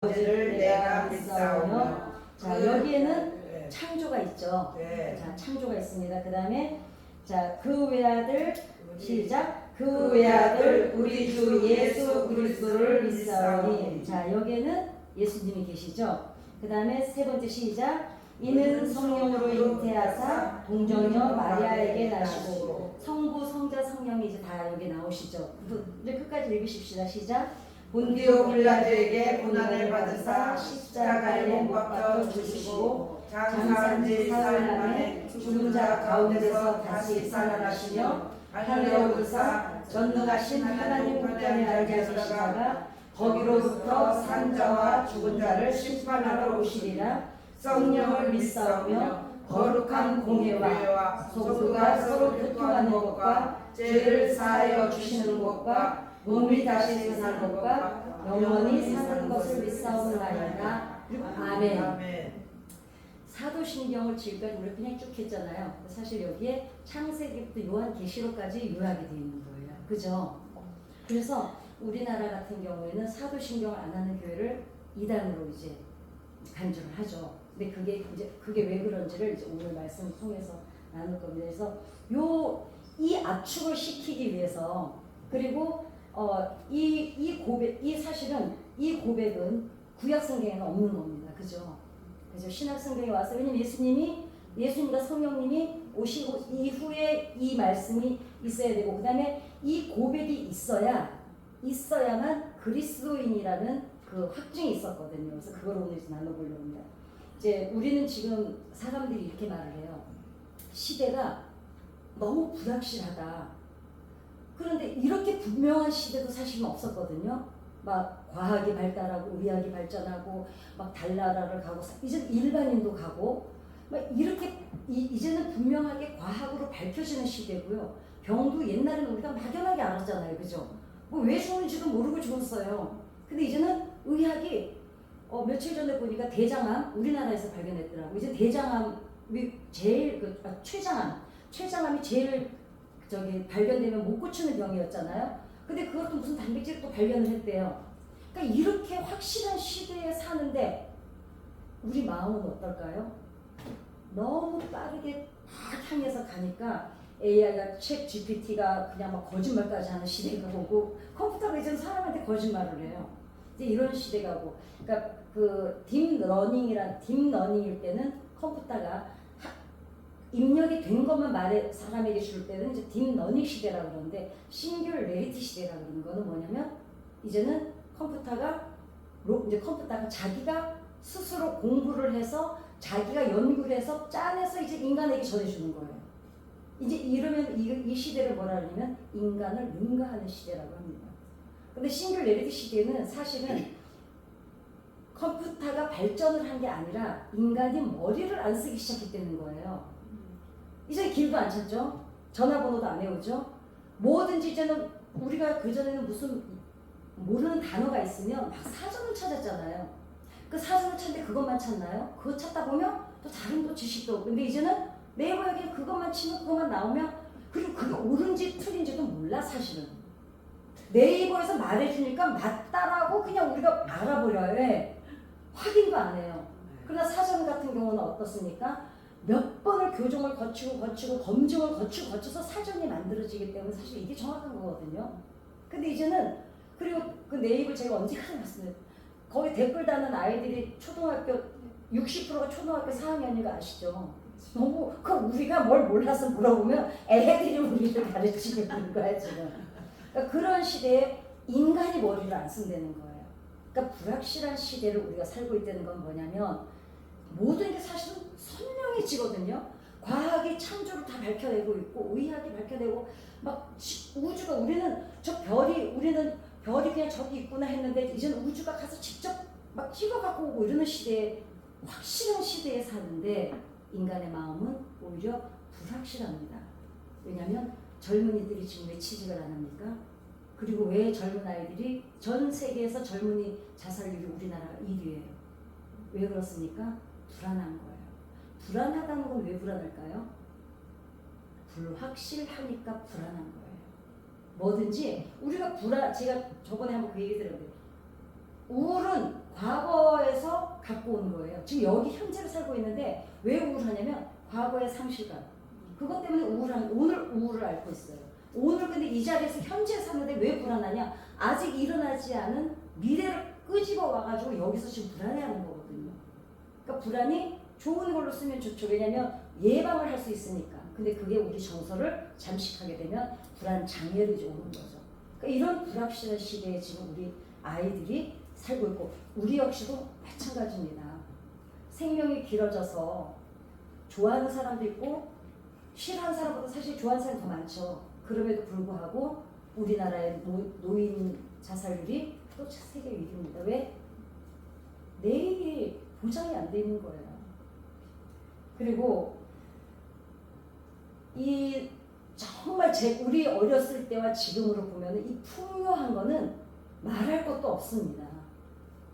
아버지를 내가 믿사오며. 자, 여기에는 창조가 있죠. 네. 자, 창조가 있습니다. 그 다음에 자, 그 외아들 시작. 그 외아들 우리 주 예수 그리스도를 믿사오니. 자, 여기에는 예수님이 계시죠. 그 다음에 세 번째 시작. 이는 성령으로 잉태하사 동정녀 마리아에게 나시고 성부 성자 성령이 이제 다 여기 나오시죠. 이제 끝까지 읽으십시다. 시작. 본디오 빌라도에게 고난을 받으사 십자가에 못 박혀 죽으시고 장사한 지 사흘 만에 죽은 자 가운데서 다시 살아나시며 하늘에 오르사 전능하신 하나님 보좌에 앉아 계시다가 거기로부터 산자와 죽은 자를 심판하러 오시리라. 성령을 믿사오며 거룩한 공예와 소수가 서로 교통하는 것과 죄를 사하여 주시는 것과 몸이 다시 사는 것과 영원히 사는 것을 믿사오나이다. 아멘. 사도신경을 지금까지 우리 그냥 쭉 했잖아요. 사실 여기에 창세기부터 요한계시록까지 요약이 되어 있는 거예요. 그죠? 그래서 우리나라 같은 경우에는 사도신경을 안 하는 교회를 이단으로 이제 간주를 하죠. 근데 그게 왜 그런지를 이제 오늘 말씀을 통해서 나눌 겁니다. 그래서 이 압축을 시키기 위해서, 그리고 사실은 이 고백은 구약 성경에는 없는 겁니다. 그죠? 그래서 신약 성경에 와서, 왜냐면 예수님과 성령님이 오시고 이후에 이 말씀이 있어야 되고, 그 다음에 이 고백이 있어야만 그리스도인이라는 그 확증이 있었거든요. 그래서 그걸 오늘 나눠보려고 합니다. 이제 우리는 지금 사람들이 이렇게 말을 해요. 시대가 너무 불확실하다. 그런데 이렇게 분명한 시대도 사실은 없었거든요. 막 과학이 발달하고 의학이 발전하고 막 달나라를 가고 이제 일반인도 가고 막 이렇게 이제는 분명하게 과학으로 밝혀지는 시대고요. 병도 옛날에는 우리가 막연하게 알았잖아요. 그죠? 뭐 왜 죽는지도 모르고 죽었어요. 근데 이제는 의학이 며칠 전에 보니까 대장암 우리나라에서 발견했더라고. 이제 대장암이 제일 췌장암이 제일 발견되면 못 고치는 병이었잖아요. 근데 그것도 무슨 단백질을 또 발견을 했대요. 그러니까 이렇게 확실한 시대에 사는데 우리 마음은 어떨까요? 너무 빠르게 막 향해서 가니까 AI가 챗 GPT가 그냥 막 거짓말까지 하는 시대가 오고, 컴퓨터가 이제는 사람한테 거짓말을 해요. 이제 이런 시대가 오고, 그러니까 그 딥러닝일 때는 컴퓨터가 입력이 된 것만 사람에게 줄 때는 이제 딥러닝 시대라고 그러는데, 싱귤레리티 시대라고 그러는 거는 뭐냐면 이제는 컴퓨터가 자기가 스스로 공부를 해서 자기가 연구를 해서 짜내서 이제 인간에게 전해주는 거예요. 이제 이러면 이 시대를 뭐라 하냐면 인간을 능가하는 시대라고 합니다. 근데 싱귤레리티 시대는 사실은 컴퓨터가 발전을 한 게 아니라 인간이 머리를 안 쓰기 시작했다는 거예요. 이제 길도 안 찾죠? 전화번호도 안 외우죠? 뭐든지 이제는 우리가 그전에는 무슨 모르는 단어가 있으면 막 사전을 찾았잖아요. 그 사전을 찾는데 그것만 찾나요? 그거 찾다 보면 또 다른 또 지식도 없고, 근데 이제는 네이버에 그냥 그것만 치면 그것만 나오면, 그리고 그게 옳은지 틀린지도 몰라. 사실은 네이버에서 말해주니까 맞다라고 그냥 우리가 알아버려요. 왜? 확인도 안 해요. 그러나 사전 같은 경우는 어떻습니까? 몇 번을 교정을 거치고 검증을 거쳐서 사전이 만들어지기 때문에 사실 이게 정확한 거거든요. 근데 이제는, 그리고 그 네이버 제가 언제까지 봤어요. 거기 댓글 다는 아이들이 초등학교 60%가 초등학교 4학년인 거 아시죠? 너무 우리가 뭘 몰라서 물어보면 애들이 우리를 가르치고 있는 거야 지금. 그러니까 그런 시대에 인간이 머리를 안 쓴다는 거예요. 그러니까 불확실한 시대를 우리가 살고 있다는 건 뭐냐면 모든 게 사실은 선명해지거든요. 과학이 창조를 다 밝혀내고 있고 의학이 밝혀내고 막 우주가 우리는 별이 그냥 저기 있구나 했는데 이제는 우주가 가서 직접 막 찍어갖고 오고 이러는 시대에, 확실한 시대에 사는데 인간의 마음은 오히려 불확실합니다. 왜냐하면 젊은이들이 지금 왜 취직을 안 합니까? 그리고 왜 젊은 아이들이 전 세계에서 젊은이 자살률이 우리나라가 1위예요. 왜 그렇습니까? 불안한 거예요. 불안하다는 건 왜 불안할까요? 불확실하니까 불안한 거예요. 뭐든지 우리가 제가 저번에 한번 그 얘기 드렸는데 우울은 과거에서 갖고 온 거예요. 지금 여기 현재를 살고 있는데 왜 우울하냐면 과거의 상실감. 그것 때문에 오늘 우울을 앓고 있어요. 오늘 근데 이 자리에서 현재 사는데 왜 불안하냐? 아직 일어나지 않은 미래를 끄집어 와가지고 여기서 지금 불안해하는 거거든요. 그러니까 불안이 좋은 걸로 쓰면 좋죠. 왜냐면 예방을 할 수 있으니까. 근데 그게 우리 정서를 잠식하게 되면 불안 장애를 오는 거죠. 그러니까 이런 불확실한 시대에 지금 우리 아이들이 살고 있고 우리 역시도 마찬가지입니다. 생명이 길어져서 좋아하는 사람도 있고 싫어하는 사람보다 사실 좋아하는 사람이 더 많죠. 그럼에도 불구하고 우리나라의 노인 자살률이 또 세계 1위입니다. 왜? 내일이 보장이 안 돼 있는 거예요. 그리고 이 정말 우리 어렸을 때와 지금으로 보면 이 풍요한 거는 말할 것도 없습니다.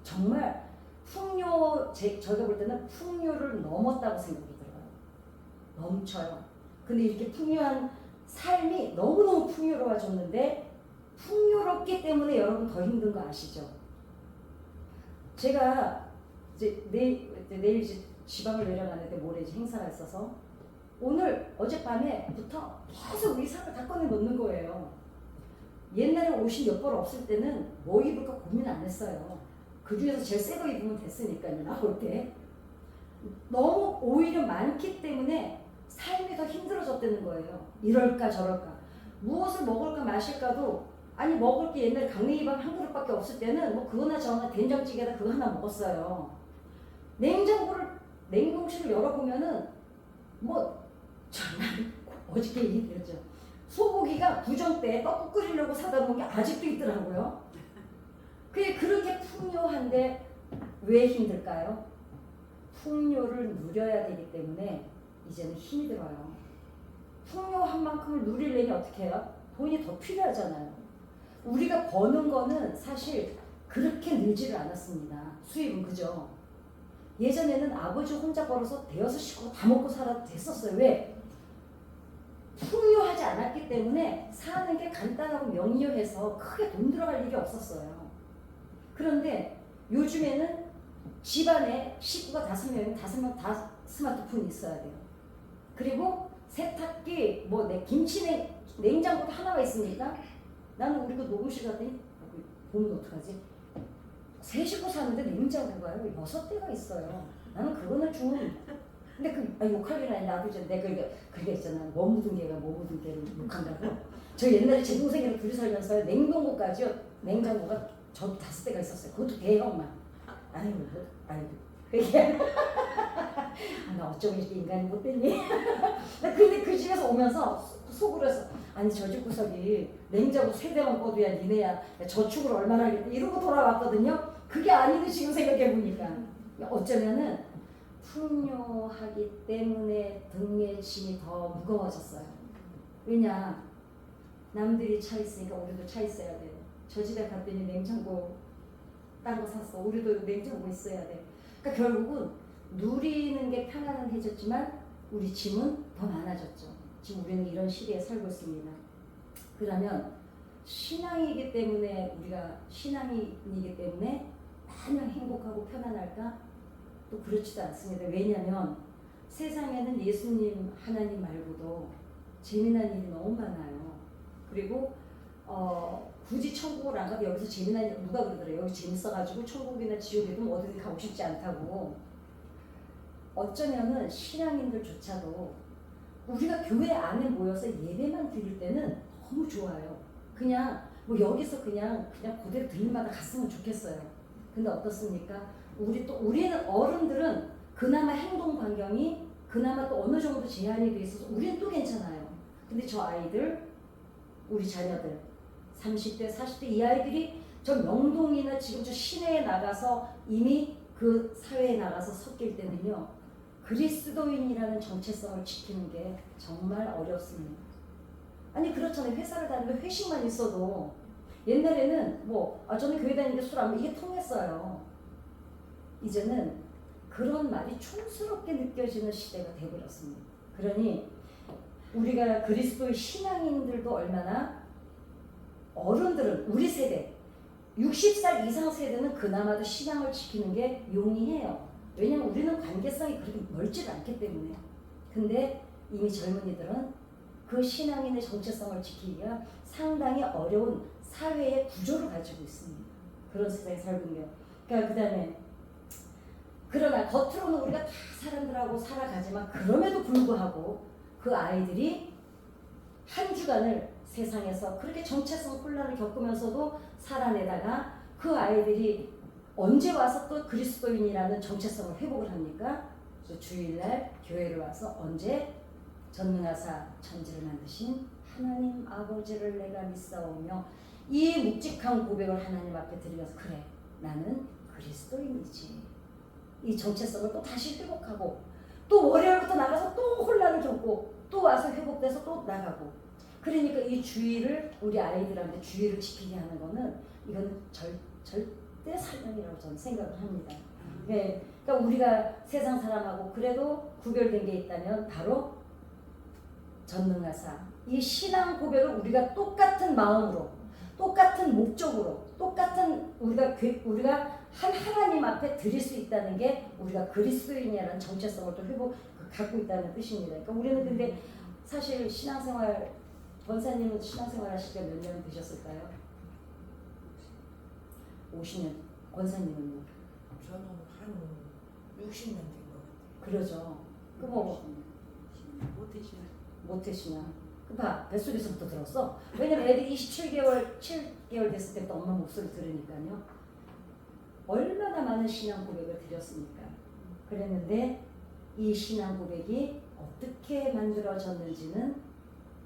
정말 저희가 볼 때는 풍요를 넘었다고 생각이 들어요. 넘쳐요. 근데 이렇게 풍요한 삶이 너무너무 풍요로워졌는데 풍요롭기 때문에 여러분 더 힘든 거 아시죠? 제가 이제 내일 이제 지방을 내려가는데 모레 이제 행사가 있어서 오늘 어젯밤에부터 계속 의상을 다 꺼내 놓는 거예요. 옛날에 옷이 몇 벌 없을 때는 뭐 입을까 고민 안 했어요. 그 중에서 제일 새 거 입으면 됐으니까요. 나올 때. 너무 오히려 많기 때문에 삶이 더 힘들어졌다는 거예요. 이럴까 저럴까. 무엇을 먹을까 마실까도 아니 먹을 게 옛날에 강냉이밥 한 그릇밖에 없을 때는 뭐 그거나 저거나 된장찌개다 그거 하나 먹었어요. 냉동실을 열어보면은 뭐 정말 어저께 얘기드렸죠. 소고기가 구정 때 떡국 끓이려고 사다 놓은 게 아직도 있더라고요. 그게 그렇게 풍요한데 왜 힘들까요? 풍요를 누려야 되기 때문에 이제는 힘이 들어요. 풍요한 만큼을 누리려면 어떻게 해요? 돈이 더 필요하잖아요. 우리가 버는 거는 사실 그렇게 늘지를 않았습니다. 수입은 그죠? 예전에는 아버지 혼자 벌어서 대여섯 식구가 다 먹고 살아도 됐었어요. 왜? 풍요하지 않았기 때문에 사는 게 간단하고 명료해서 크게 돈 들어갈 일이 없었어요. 그런데 요즘에는 집안에 식구가 5명, 5명 다 스마트폰이 있어야 돼요. 그리고 세탁기, 뭐 냉장고도 하나가 있으니까 나는 우리 그 녹음실 갔더니 보면 어떡하지? 3식구 사는데 냉장고가요 6대가 있어요. 나는 그거는 좀 근데 욕할 일은 아니 나도 이제 내가 그게 있잖아. 뭐 묻은 개가 뭐 묻은 개를 욕한다고. 저 옛날에 제 동생이랑 둘이 살면서 냉동고까지요. 냉장고가 저도 5대가 있었어요. 그것도 대형만. 아이고. 그게 나 어쩌면 이렇게 인간이 못됐니? 근데 그 집에서 오면서 속으로 해서 아니 저 집 구석이 냉장고 3대만 꺼도야 니네야 저축을 얼마나 하겠다 이러고 돌아왔거든요. 그게 아닌데 지금 생각해보니까 어쩌면은 풍요하기 때문에 등의 짐이 더 무거워졌어요. 왜냐 남들이 차 있으니까 우리도 차 있어야 돼요. 저 집에 갔더니 냉장고 딴 거 샀어. 우리도 냉장고 있어야 돼. 그러니까 결국은 누리는 게 편안해졌지만 우리 짐은 더 많아졌죠. 지금 우리는 이런 시대에 살고 있습니다. 그러면 신앙이기 때문에 우리가 신앙인이기 때문에 마냥 행복하고 편안할까? 또 그렇지도 않습니다. 왜냐하면 세상에는 예수님 하나님 말고도 재미난 일이 너무 많아요. 그리고 굳이 천국을 안 가도 여기서 재미난 일 누가 그러더래요. 여기 재밌어가지고 천국이나 지옥이든 어디든 가고 싶지 않다고. 어쩌면은 신앙인들조차도 우리가 교회 안에 모여서 예배만 드릴 때는 너무 좋아요. 그냥 뭐 여기서 그냥 그대로 들릴마다 갔으면 좋겠어요. 근데 어떻습니까? 우리는 어른들은 그나마 행동 반경이 그나마 또 어느 정도 제한이 돼 있어서 우리는 또 괜찮아요. 근데 저 아이들, 우리 자녀들 30대, 40대 이 아이들이 저 명동이나 지금 저 시내에 나가서 이미 그 사회에 나가서 섞일 때는요. 그리스도인이라는 정체성을 지키는 게 정말 어렵습니다. 아니 그렇잖아요. 회사를 다니면 회식만 있어도 옛날에는 저는 교회 다니는데 술 안 먹으면 이게 통했어요. 이제는 그런 말이 촌스럽게 느껴지는 시대가 되어버렸습니다. 그러니 우리가 그리스도의 신앙인들도 얼마나 어른들은 우리 세대 60살 이상 세대는 그나마도 신앙을 지키는 게 용이해요. 왜냐면 우리는 관계성이 그렇게 멀지 않기 때문에. 근데 이미 젊은이들은 그 신앙인의 정체성을 지키기가 상당히 어려운 사회의 구조를 가지고 있습니다. 그런 세상에 살고 있는. 그러니까 그 다음에 그러나 겉으로는 우리가 다 사람들하고 살아가지만 그럼에도 불구하고 그 아이들이 한 주간을 세상에서 그렇게 정체성 혼란을 겪으면서도 살아내다가 그 아이들이 언제 와서 또 그리스도인이라는 정체성을 회복을 합니까? 주일날 교회를 와서 언제 전능하사 천지를 만드신 하나님 아버지를 내가 믿사오며 이 묵직한 고백을 하나님 앞에 드리면서 그래 나는 그리스도인이지. 이 정체성을 또 다시 회복하고 또 월요일부터 나가서 또 혼란을 겪고 또 와서 회복돼서 또 나가고 그러니까 이 주의를 우리 아이들한테 주의를 지키게 하는 거는 이건 절대 사명이라고 저는 생각을 합니다. 네, 그러니까 우리가 세상 사람하고 그래도 구별된 게 있다면 바로 전능하사 이 신앙 고백을 우리가 똑같은 마음으로 똑같은 목적으로 똑같은 우리가 한 하나님 앞에 드릴 수 있다는 게 우리가 그리스도인이라는 정체성을 또 갖고 있다는 뜻입니다. 그러니까 우리는 근데 사실 신앙생활 권사님은 신앙생활 하실 때 몇 년 되셨을까요? 50년. 권사님은요? 저는 한 60년 된 것 같아요. 그러죠. 그 뭐 못되시나? 그 봐, 뱃속에서부터 들었어. 왜냐면 애들이 7개월 됐을 때부터 엄마 목소리 들으니까요. 얼마나 많은 신앙 고백을 드렸습니까? 그랬는데 이 신앙 고백이 어떻게 만들어졌는지는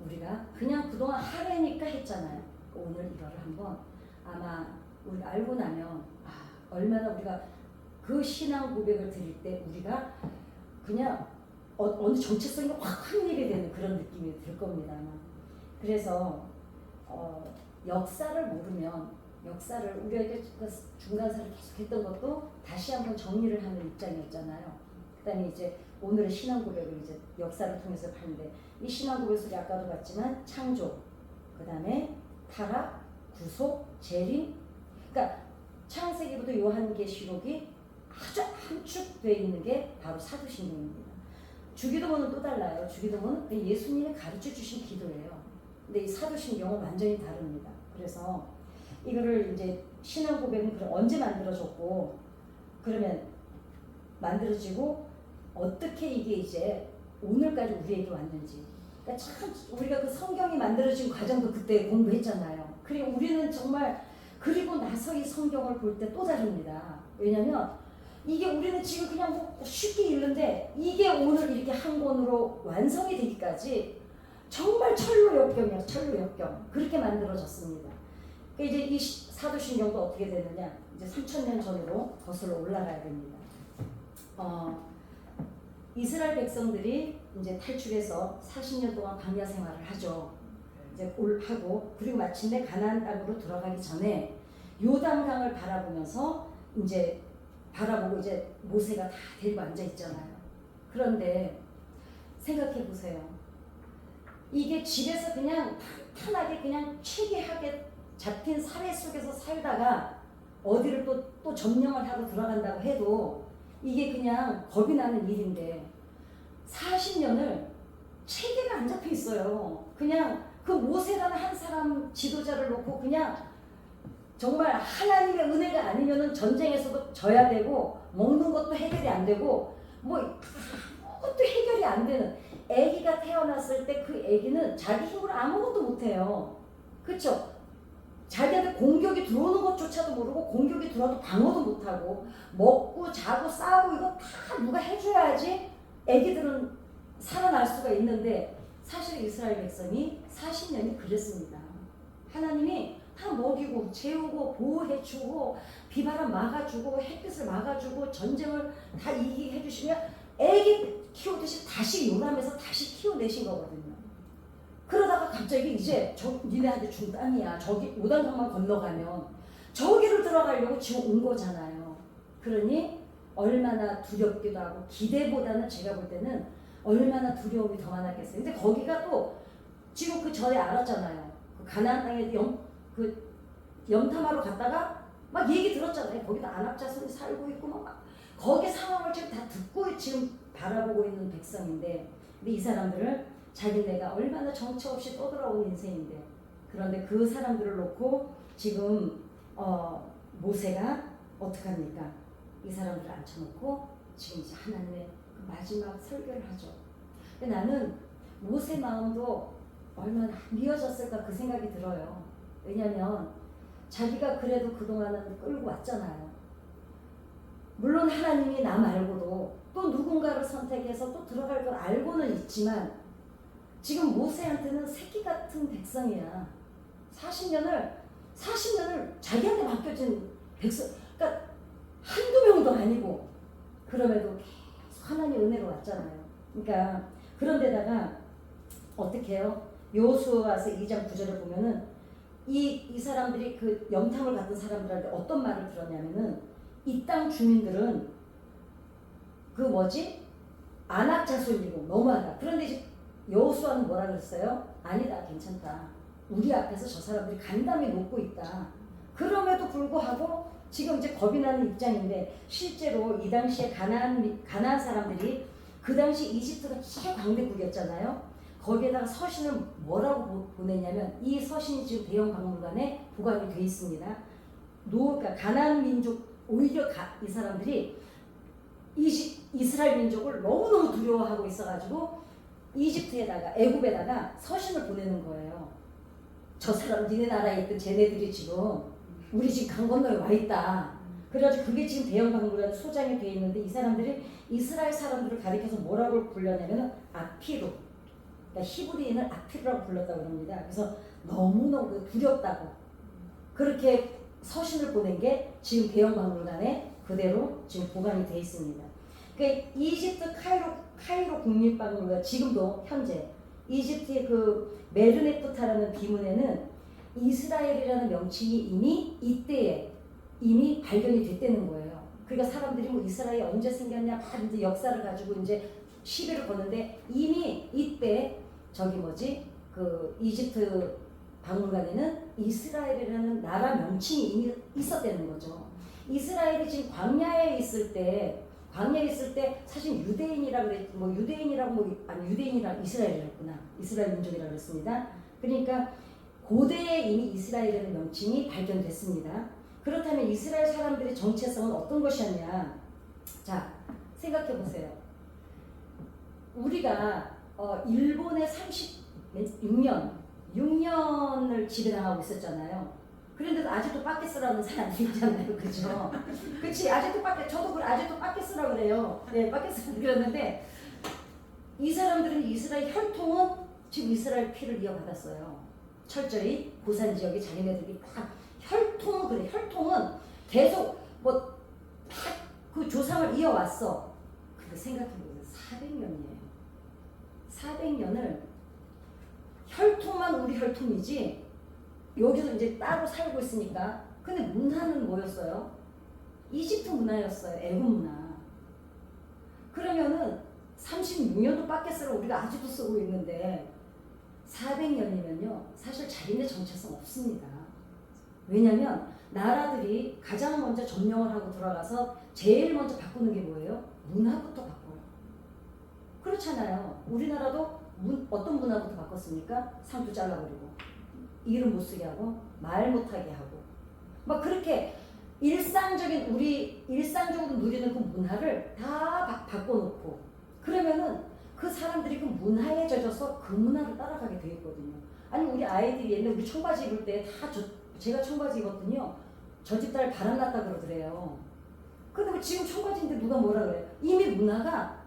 우리가 그냥 그동안 하래니까 했잖아요. 오늘 이거를 한번 아마 우리 알고 나면 얼마나 우리가 그 신앙 고백을 드릴 때 우리가 그냥 어느 정체성이 확 확립이 되는 그런 느낌이 들 겁니다. 아마. 그래서 역사를 모르면 우리가 이제 그 중간사를 계속 했던 것도 다시 한번 정리를 하는 입장이었잖아요. 그다음에 이제 오늘의 신앙 고백을 이제 역사를 통해서 하는데 이 신앙 고백 속에 아까도 봤지만 창조, 그다음에 타락, 구속, 재림. 그러니까 창세기부터 요한계시록이 아주 함축되어 있는 게 바로 사도신경입니다. 주기도문은 또 달라요. 주기도문은 예수님이 가르쳐 주신 기도예요. 근데 이 사도신경은 완전히 다릅니다. 그래서 이거를 이제 신앙 고백은 언제 만들어졌고 그러면 만들어지고 어떻게 이게 이제 오늘까지 우리에게 왔는지. 그러니까 참 우리가 그 성경이 만들어진 과정도 그때 공부했잖아요. 그리고 우리는 정말 그리고 나서 이 성경을 볼 때 또 다릅니다. 왜냐면 이게 우리는 지금 그냥 뭐 쉽게 읽는데 이게 오늘 이렇게 한 권으로 완성이 되기까지 정말 철로 역경이에요. 철로 역경. 그렇게 만들어졌습니다. 그러니까 이제 이 사도신경도 어떻게 되느냐. 이제 3000년 전으로 거슬러 올라가야 됩니다. 이스라엘 백성들이 이제 탈출해서 40년 동안 광야 생활을 하죠. 이제 하고 그리고 마침내 가나안 땅으로 들어가기 전에 요단강을 바라보면서 이제 바라보고 이제 모세가 다 데리고 앉아 있잖아요. 그런데 생각해 보세요. 이게 집에서 그냥 편하게 그냥 체계하게 잡힌 사회 속에서 살다가 어디를 또 점령을 하고 들어간다고 해도 이게 그냥 겁이 나는 일인데 40년을 체계가 안 잡혀 있어요. 그냥 그 모세라는 한 사람 지도자를 놓고 그냥 정말 하나님의 은혜가 아니면은 전쟁에서도 져야 되고 먹는 것도 해결이 안 되고 뭐 아무것도 해결이 안 되는 아기가 태어났을 때 그 아기는 자기 힘으로 아무것도 못해요. 그렇죠? 자기한테 공격이 들어오는 것조차도 모르고 공격이 들어와도 방어도 못하고 먹고 자고 싸고 이거 다 누가 해줘야지 아기들은 살아날 수가 있는데 사실 이스라엘 백성이 40년이 그랬습니다. 하나님이 다 먹이고 재우고 보호해주고 비바람 막아주고 햇빛을 막아주고 전쟁을 다 이기게 해주시면 애기 키우듯이 다시 요람에서 다시 키워내신 거거든요. 그러다가 갑자기 이제 니네한테 준 땅이야. 저기 요단강만 건너가면 저기를 들어가려고 지금 온 거잖아요. 그러니 얼마나 두렵기도 하고 기대보다는 제가 볼 때는 얼마나 두려움이 더 많았겠어요. 근데 거기가 또 지금 그 전에 알았잖아요. 그 가나안 땅에 염탐하러 갔다가 막 얘기 들었잖아요. 거기도 안압자손이 살고 있고 막 거기 상황을 지금 다 듣고 지금 바라보고 있는 백성인데, 근데 이 사람들은 자기네가 얼마나 정처 없이 떠돌아온 인생인데, 그런데 그 사람들을 놓고 지금 모세가 어떡합니까? 이 사람들을 앉혀놓고 지금 이제 하나님의 그 마지막 설교를 하죠. 근데 나는 모세 마음도 얼마나 미어졌을까 그 생각이 들어요. 왜냐하면 자기가 그래도 그동안은 끌고 왔잖아요. 물론 하나님이 나 말고도 또 누군가를 선택해서 또 들어갈 걸 알고는 있지만, 지금 모세한테는 새끼 같은 백성이야. 40년을 자기한테 맡겨진 백성, 그러니까 한두 명도 아니고, 그럼에도 계속 하나님 은혜로 왔잖아요. 그러니까 그런데다가 어떻게 해요? 여호수아서 2장 9절을 보면은 이 사람들이 그 영탐을 갔던 사람들한테 어떤 말을 들었냐면은, 이 땅 주민들은 그 뭐지? 안악 자손이고 너무하다. 그런데 이제 여호수아는 뭐라 그랬어요? 아니다, 괜찮다. 우리 앞에서 저 사람들이 간담이 높고 있다. 그럼에도 불구하고 지금 이제 겁이 나는 입장인데, 실제로 이 당시에 가나안 사람들이 그 당시 이집트가 최강대국이었잖아요. 거기에다가 서신을 뭐라고 보냈냐면, 이 서신이 지금 대형 박물관에 보관이 돼 있습니다. 그러니까 가나안 민족, 오히려 이 사람들이 이스라엘 민족을 너무너무 두려워하고 있어가지고 이집트에다가 애굽에다가 서신을 보내는 거예요. 저 사람 니네 나라에 있던 쟤네들이 지금 우리 지금 강 건너에 와 있다. 그래가지고 그게 지금 대형 박물관 소장이 돼 있는데, 이 사람들이 이스라엘 사람들을 가리켜서 뭐라고 불렀냐면 아피루, 그러니까 히브리인을 아피루라고 불렀다고 합니다. 그래서 너무너무 두렵다고 그렇게 서신을 보낸 게 지금 대형 박물관에 그대로 지금 보관이 돼 있습니다. 그러니까 이집트 카이로 국립박물관, 지금도 현재 이집트의 그 메르네프타라는 비문에는 이스라엘이라는 명칭이 이미 이때에 이미 발견이 됐다는 거예요. 그러니까 사람들이 뭐 이스라엘이 언제 생겼냐 막 이제 역사를 가지고 이제 시비를 거는데, 이미 이때 저기 뭐지 그 이집트 박물관에는 이스라엘이라는 나라 명칭이 이미 있었다는 거죠. 이스라엘이 지금 광야에 있을 때 사실 유대인이라 그랬, 뭐 유대인이라고 뭐 아니 유대인이라 이스라엘이었구나. 이스라엘 민족이라고 그랬습니다. 그러니까 고대에 이미 이스라엘이라는 명칭이 발견됐습니다. 그렇다면 이스라엘 사람들의 정체성은 어떤 것이었냐? 자, 생각해 보세요. 우리가 일본에 6년을 지배당하고 있었잖아요. 그런데도 아직도 빠케스라는 사람이 있잖아요. 그죠? 그치? 아직도 저도 아직도 빠케스라고 그래요. 네, 빠케스라고 그랬는데, 이 사람들은 이스라엘 혈통은 지금 이스라엘 피를 이어받았어요. 철저히 고산 지역에 자기네들이 다 혈통은 그래. 혈통은 계속 뭐 그 조상을 이어왔어. 근데 생각해보세요. 400년이에요. 400년을 혈통만 우리 혈통이지, 여기서 이제 따로 살고 있으니까. 근데 문화는 뭐였어요? 이집트 문화였어요. 애굽 문화. 그러면은 36년도 빠켓으로 우리가 아직도 쓰고 있는데 400년이면요 사실 자기네 정체성 없습니다. 왜냐면 나라들이 가장 먼저 점령을 하고 들어가서 제일 먼저 바꾸는 게 뭐예요? 문화부터 바꿔요. 그렇잖아요. 우리나라도 어떤 문화부터 바꿨습니까? 상투 잘라버리고 이름 못 쓰게 하고 말 못하게 하고 막 그렇게 우리 일상적으로 누리는 그 문화를 다 바꿔놓고, 그러면은 그 사람들이 그 문화에 젖어서 그 문화를 따라가게 돼 있거든요. 아니 우리 아이들이 옛날에 우리 청바지 입을 때 다 제가 청바지 입었더니요 저 집 딸 바람났다 그러더래요. 근데 뭐 지금 청바지인데 누가 뭐라 그래요? 이미 문화가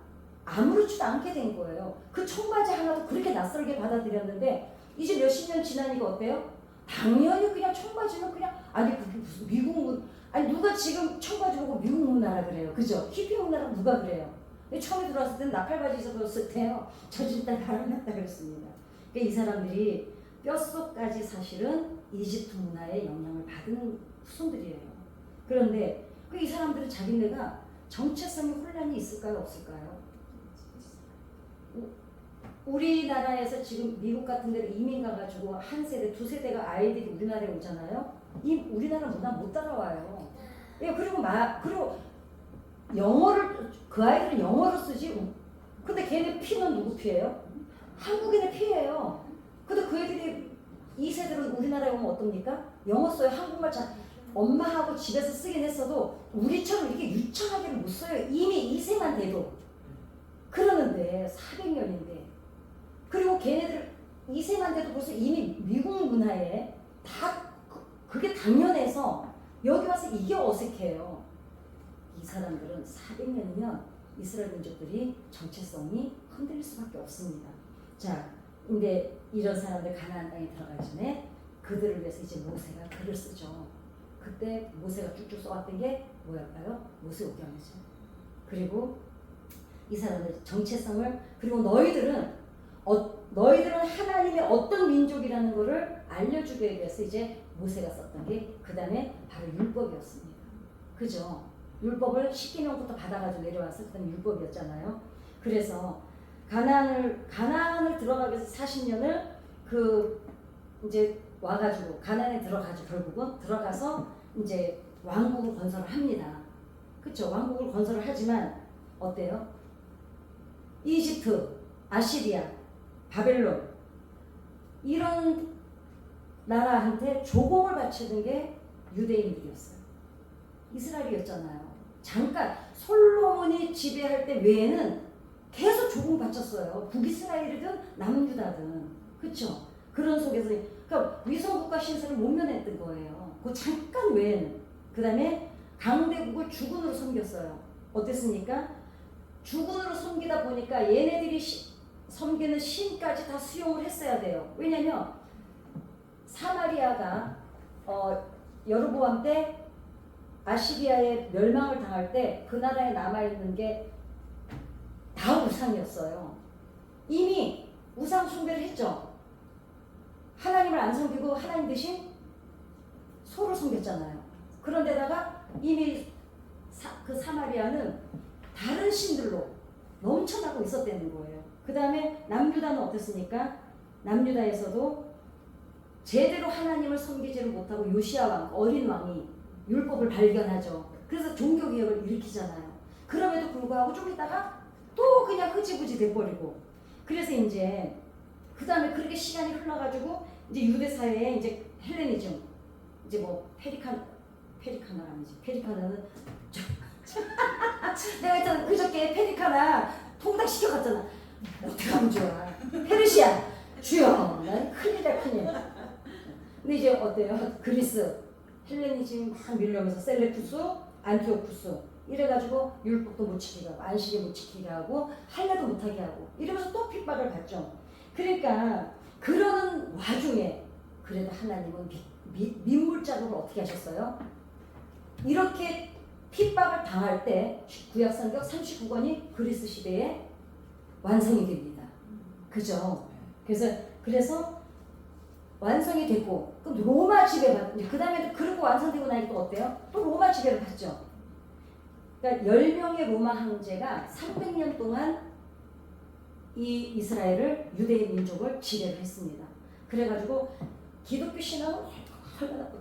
아무렇지도 않게 된 거예요. 그 청바지 하나도 그렇게 낯설게 받아들였는데 이제 몇십 년 지나니까 어때요? 당연히 그냥 청바지는 그냥, 아니 그게 무슨 미국 아니 누가 지금 청바지 보고 미국 문화라 그래요. 그죠? 히피 문화라고 누가 그래요? 처음에 들어왔을 때는 나팔바지 입었을 때요 저 집 딸 바람났다 그랬습니다. 그러니까 이 사람들이 뼛속까지 사실은 이집트 문화의 영향을 받은 후손들이에요. 그런데 이 사람들은 자기네가 정체성의 혼란이 있을까요? 없을까요? 우리나라에서 지금 미국 같은 데로 이민 가가지고 한 세대, 두 세대가 아이들이 우리나라에 오잖아요. 이 우리나라 문화 못 따라와요. 예, 그리고 영어를 그 아이들은 영어로 쓰지. 근데 걔네 피는 누구 피예요? 한국인의 피예요. 근데 그 애들이 이 세대로 우리나라에 오면 어떻습니까? 영어 써요. 한국말 잘 엄마하고 집에서 쓰긴 했어도 우리처럼 이렇게 유창하게는 못 써요. 이미 2세만 돼도. 그러는데 400년인데 그리고 걔네들 2세만 돼도 벌써 이미 미국 문화에 다 그게 당연해서 여기 와서 이게 어색해요. 이 사람들은 400년이면 이스라엘 민족들이 정체성이 흔들릴 수밖에 없습니다. 자, 근데 이런 사람들 가나안 땅에 들어가기 전에 그들을 위해서 이제 모세가 글을 쓰죠. 그때 모세가 쭉쭉 써왔던 게 뭐였까요? 모세오경이죠. 그리고 이 사람들 정체성을 그리고 너희들은 하나님의 어떤 민족이라는 것을 알려주기 위해서 이제 모세가 썼던 게 그 다음에 바로 율법이었습니다. 그죠? 율법을 십계명부터 받아가지고 내려와서 그 다음에 율법이었잖아요. 그래서 가나안을 들어가기 위해서 40년을 이제 와가지고 가나안에 들어가지고 결국은 들어가서 이제 왕국을 건설을 합니다. 그쵸? 왕국을 건설을 하지만 어때요? 이집트, 아시리아, 바벨론 이런 나라한테 조공을 바치는 게 유대인들이었어요. 이스라엘이었잖아요. 잠깐 솔로몬이 지배할 때 외에는 계속 조공 바쳤어요. 북이스라엘이든 남유다든. 그쵸? 그런 속에서 그러니까 위성국가 신세를 못 면했던 거예요. 그 잠깐 외에는. 그 다음에 강대국을 주군으로 섬겼어요. 어땠습니까? 주군으로 섬기다 보니까 얘네들이 섬기는 신까지 다 수용을 했어야 돼요. 왜냐면 사마리아가 여로보암 때 아시리아의 멸망을 당할 때 그 나라에 남아있는 게 다 우상이었어요. 이미 우상 숭배를 했죠. 하나님을 안 섬기고 하나님 대신 소를 섬겼잖아요. 그런데다가 이미 그 사마리아는 다른 신들로 넘쳐나고 있었다는 거예요. 그 다음에 남유다는 어땠습니까? 남유다에서도 제대로 하나님을 섬기지를 못하고 요시야 왕, 어린 왕이 율법을 발견하죠. 그래서 종교개혁을 일으키잖아요. 그럼에도 불구하고 좀 있다가 또 그냥 흐지부지 돼버리고. 그래서 이제 그 다음에 그렇게 시간이 흘러가지고 이제 유대 사회에 이제 헬레니즘, 이제 뭐 페리카나 아니지. 페리카나는 내가 일단 그저께 페리카나 통닭 시켜갔잖아. 어떻게 하면 좋아. 페르시아 주여 난 큰일이야 큰일. 근데 이제 어때요? 그리스 헬레니즘 막 밀려오면서 셀레쿠스, 안티오쿠스 이래가지고 율법도 못 지키게 하고 안식일 못 지키게 하고 할례도 못하게 하고 이러면서 또 핍박을 받죠. 그러니까 그러는 와중에 그래도 하나님은 민물자국을 어떻게 하셨어요? 이렇게 핍박을 당할 때 구약성경 39권이 그리스 시대에 완성이 됩니다. 그죠? 그래서 완성이 됐고 그럼 로마 지배받 그 다음에 그리고 완성되고 나니까 또 어때요? 또 로마 지배를 받죠. 그러니까 10명의 로마 황제가 300년 동안 이 이스라엘을 유대인 민족을 지배를 했습니다. 그래가지고 기독교 신앙은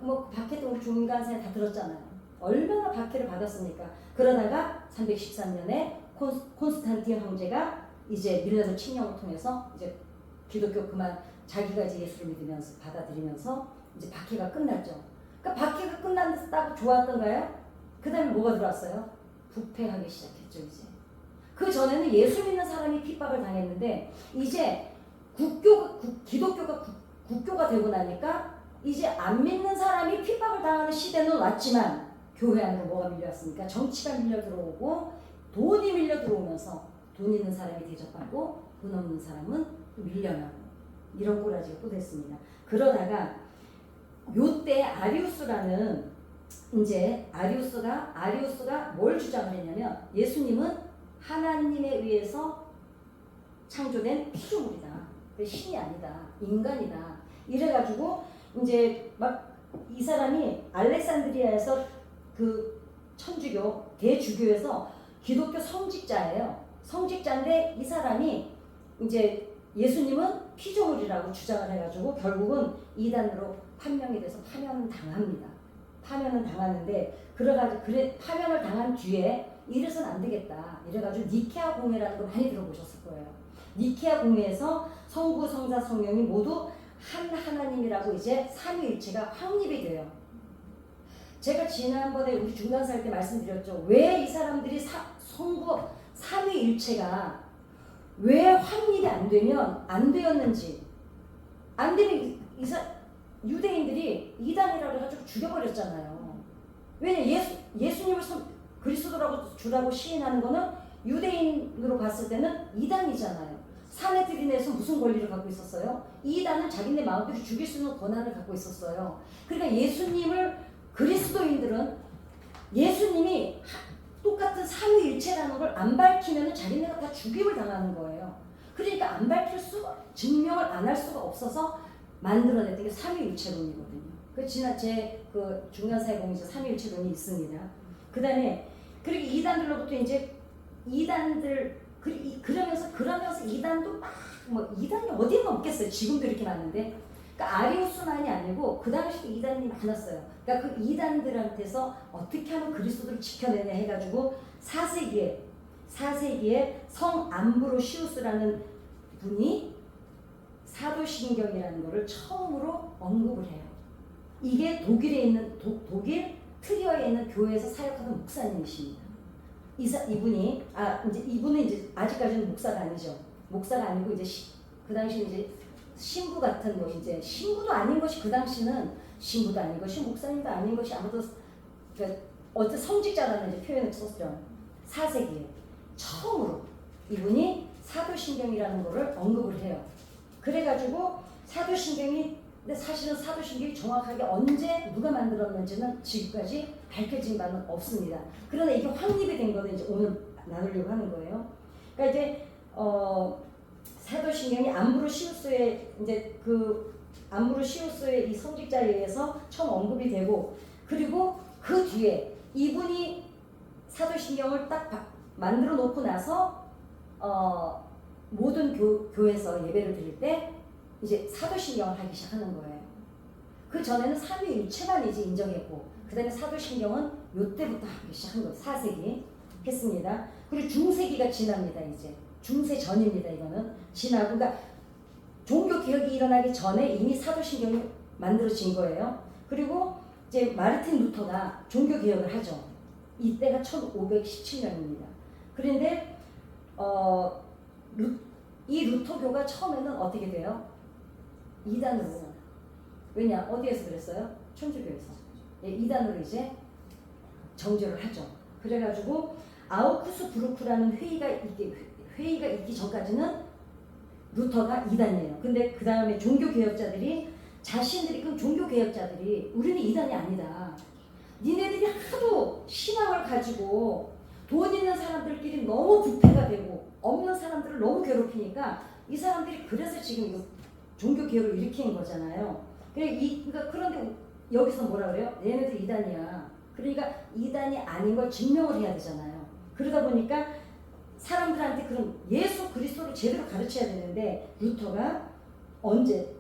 뭐 박해도 우리 중간사에 다 들었잖아요. 얼마나 박해를 받았습니까? 그러다가 313년에 콘스탄틴 황제가 이제 밀라노 칙령을 통해서 이제 기독교 그만 자기가 이제 예수를 믿으면서 받아들이면서 이제 박해가 끝났죠. 그러니까 박해가 끝났다고 좋았던가요? 그 다음에 뭐가 들어왔어요? 부패하기 시작했죠. 이제 그 전에는 예수 믿는 사람이 핍박을 당했는데 이제 기독교가 국교가 되고 나니까 이제 안 믿는 사람이 핍박을 당하는 시대는 왔지만 교회 안으로 뭐가 밀려왔습니까? 정치가 밀려 들어오고 돈이 밀려 들어오면서 돈 있는 사람이 대접받고 돈 없는 사람은 밀려나고 이런 꼬라지가 또 됐습니다. 그러다가 요때 아리우스라는 이제 아리우스가 뭘 주장을 했냐면 예수님은 하나님에 의해서 창조된 피조물이다. 신이 아니다. 인간이다. 이래가지고 이제 막 이 사람이 알렉산드리아에서 그 천주교 대주교에서 기독교 성직자예요. 성직자인데 이 사람이 이제 예수님은 피조물이라고 주장을 해가지고 결국은 이단으로 판명이 돼서 파면은 당합니다. 파면은 당하는데 그래 파면을 당한 뒤에 이래서는 안 되겠다. 이래가지고 니케아 공회라는 거 많이 들어보셨을 거예요. 니케아 공회에서 성부, 성자, 성령이 모두 한 하나님이라고 이제 삼위일체가 확립이 돼요. 제가 지난번에 우리 중간사 할 때 말씀드렸죠. 왜 이 사람들이 성부 삼위일체가 왜 확립이 안 되면 안 되었는지 안 되면 유대인들이 이단이라고 해가지고 죽여버렸잖아요. 왜냐 예수님을 그리스도라고 주라고 시인하는 거는 유대인으로 봤을 때는 이단이잖아요. 사내들인에서 무슨 권리를 갖고 있었어요? 이단은 자기네 마음대로 죽일 수 있는 권한을 갖고 있었어요. 그러니까 예수님을 그리스도인들은 예수님이 똑같은 삼위일체라는 걸 안 밝히면 자기네가 다 죽임을 당하는 거예요. 그러니까 안 밝힐 증명을 안 할 수가 없어서 만들어냈던 게 삼위일체론이거든요. 그 지난 그 중간사회 공에서 삼위일체론이 있습니다. 그다음에 그리고 이단들로부터 이제 이단들 그러면서 이단도 막 뭐 이단이 어디가 없겠어요. 지금도 이렇게 많은데. 그러니까 아리우스만이 아니고 그 당시도 이단이 많았어요. 그러니까 그 이단들한테서 어떻게 하면 그리스도를 지켜내냐 해가지고 4세기에 성 암브로시우스라는 분이 사도신경이라는 것을 처음으로 언급을 해요. 이게 독일에 있는 독일 트리어에 있는 교회에서 사역하는 목사님이십니다. 이분은 이제 아직까지는 목사가 아니죠. 목사가 아니고 이제 그 당시에 이제 신부 같은 뭐 이제 신부도 아닌 것이 그 당시는 신부도 아닌 것이 목사님도 아닌 것이 아무도 그러니까 어떤 성직자라는 이제 표현을 썼죠. 4세기에 처음으로 이분이 사도신경이라는 거를 언급을 해요. 그래가지고 근데 사실은 사도신경이 정확하게 언제 누가 만들었는지는 지금까지 밝혀진 바는 없습니다. 그러나 이게 확립이 된 거는 이제 오늘 나누려고 하는 거예요. 그러니까 이제 사도신경이 암브로시우스의 이 성직자에 의해서 처음 언급이 되고 그리고 그 뒤에 이분이 사도신경을 딱 만들어 놓고 나서 모든 교회에서 예배를 드릴 때 이제 사도신경을 하기 시작하는 거예요. 그 전에는 삼위일체만 이제 인정했고 그 다음에 사도신경은 요때부터 하기 시작한 거예요. 4세기 했습니다. 그리고 중세기가 지납니다. 이제 중세 전입니다. 이거는 지나고 그러니까 종교개혁이 일어나기 전에 이미 사도신경이 만들어진 거예요. 그리고 이제 마르틴 루터가 종교개혁을 하죠. 이때가 1517년입니다. 그런데 이 루터교가 처음에는 어떻게 돼요? 이단으로. 왜냐? 어디에서 그랬어요? 천주교에서. 예, 이단으로 이제 정죄를 하죠. 그래가지고 아우크스부르크라는 회의가 있기 전까지는 루터가 이단이에요. 근데 그 다음에 종교개혁자들이 그럼 종교개혁자들이 우리는 이단이 아니다. 니네들이 하도 신앙을 가지고 돈 있는 사람들끼리 너무 부패가 되고 없는 사람들을 너무 괴롭히니까 이 사람들이 그래서 지금 종교개혁을 일으킨 거잖아요. 그런데 여기서 뭐라 그래요? 얘네들 이단이야. 그러니까 이단이 아닌 걸 증명을 해야 되잖아요. 그러다 보니까 사람들한테 그럼 예수 그리스도를 제대로 가르쳐야 되는데 루터가 언제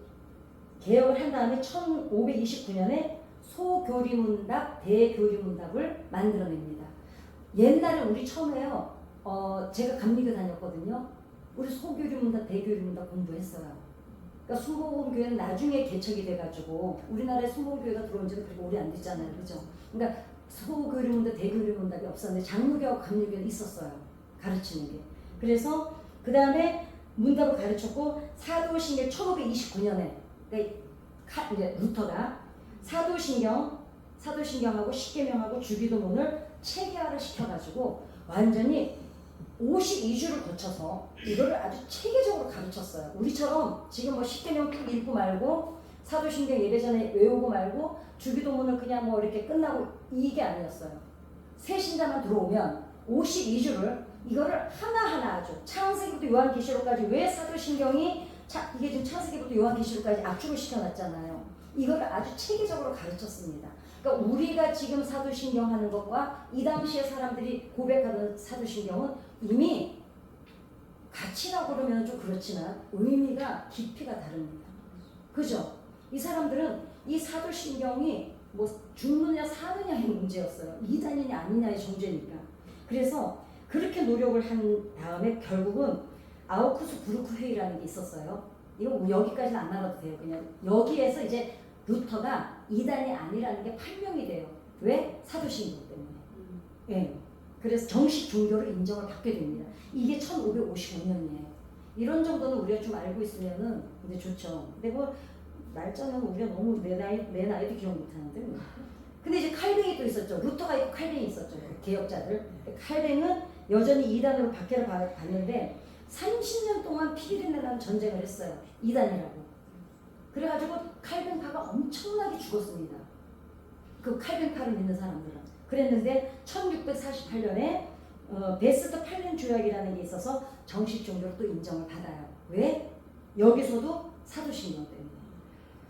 개혁을 한 다음에 1529년에 소교리문답, 대교리문답을 만들어냅니다. 옛날에 우리 처음에요. 제가 감리교 다녔거든요. 우리 소교리문답, 대교리문답 공부했어요. 그러니까 순복음교회는 나중에 개척이 돼가지고 우리나라에 순복음교회가 들어온 지는 그렇게 오래 안 됐잖아요. 그죠? 그러니까 소교리문답, 대교리문답이 없었는데 장로교하고 감리교회는 있었어요. 가르치는 게. 그래서 그 다음에 문답을 가르쳤고 사도신경 1529년에 그러니까 이제 루터가 사도신경하고 십계명하고 주기도문을 체계화를 시켜가지고 완전히 52주를 거쳐서 이거를 아주 체계적으로 가르쳤어요. 우리처럼 지금 뭐 십계명 쭉 읽고 말고 사도신경 예배 전에 외우고 말고 주기도문을 그냥 뭐 이렇게 끝나고 이게 아니었어요. 새 신자만 들어오면 52주를 이거를 하나하나 아주 창세기부터 요한계시록까지 왜 사도신경이 이게 지금 창세기부터 요한계시록까지 압축을 시켜놨잖아요. 이거를 아주 체계적으로 가르쳤습니다. 그러니까 우리가 지금 사도신경 하는 것과 이 당시에 사람들이 고백하던 사도신경은 이미 같이라고 그러면 좀 그렇지만 의미가 깊이가 다릅니다. 그죠? 이 사람들은 이 사도신경이 뭐 죽느냐 사느냐의 문제였어요. 이단이냐 아니냐의 정죄니까. 그래서 그렇게 노력을 한 다음에 결국은 아우쿠스 부르크 회의라는 게 있었어요. 이거 뭐 여기까지는 안 나가도 돼요. 그냥 여기에서 이제 루터가 이단이 아니라는 게 판명이 돼요. 왜? 사도신경 때문에. 예. 그래서 정식 종교를 인정을 받게 됩니다. 이게 1555년이에요. 이런 정도는 우리가 좀 알고 있으면은 이제 좋죠. 근데 뭐 날짜는 우리가 너무 내 나이도 기억 못하는데. 뭐. 근데 이제 칼뱅이 또 있었죠. 루터가 있고 칼뱅이 있었죠. 그 개혁자들. 칼뱅은 여전히 이단으로 박해를 받는데 30년 동안 피리레나는 전쟁을 했어요. 이단이라고. 그래가지고 칼뱅파가 엄청나게 죽었습니다. 그 칼뱅파를 믿는 사람들은. 그랬는데 1648년에 베스트 팔렌 조약이라는 게 있어서 정식 종교로 또 인정을 받아요. 왜? 여기서도 사도신경 때문에.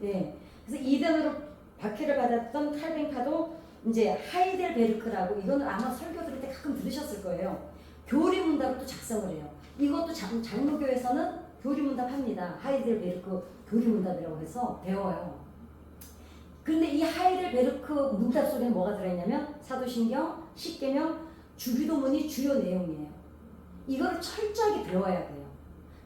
예. 그래서 이단으로 박해를 받았던 칼뱅파도 이제 하이델베르크라고, 이거는 아마 설교 들을 때 가끔 들으셨을 거예요. 교리문답을 또 작성을 해요. 이것도 장로교에서는 교리문답 합니다. 하이델베르크 교리문답이라고 해서 배워요. 그런데 이 하이델베르크 문답 속에는 뭐가 들어있냐면 사도신경, 십계명, 주기도문이 주요 내용이에요. 이거를 철저하게 배워야 돼요.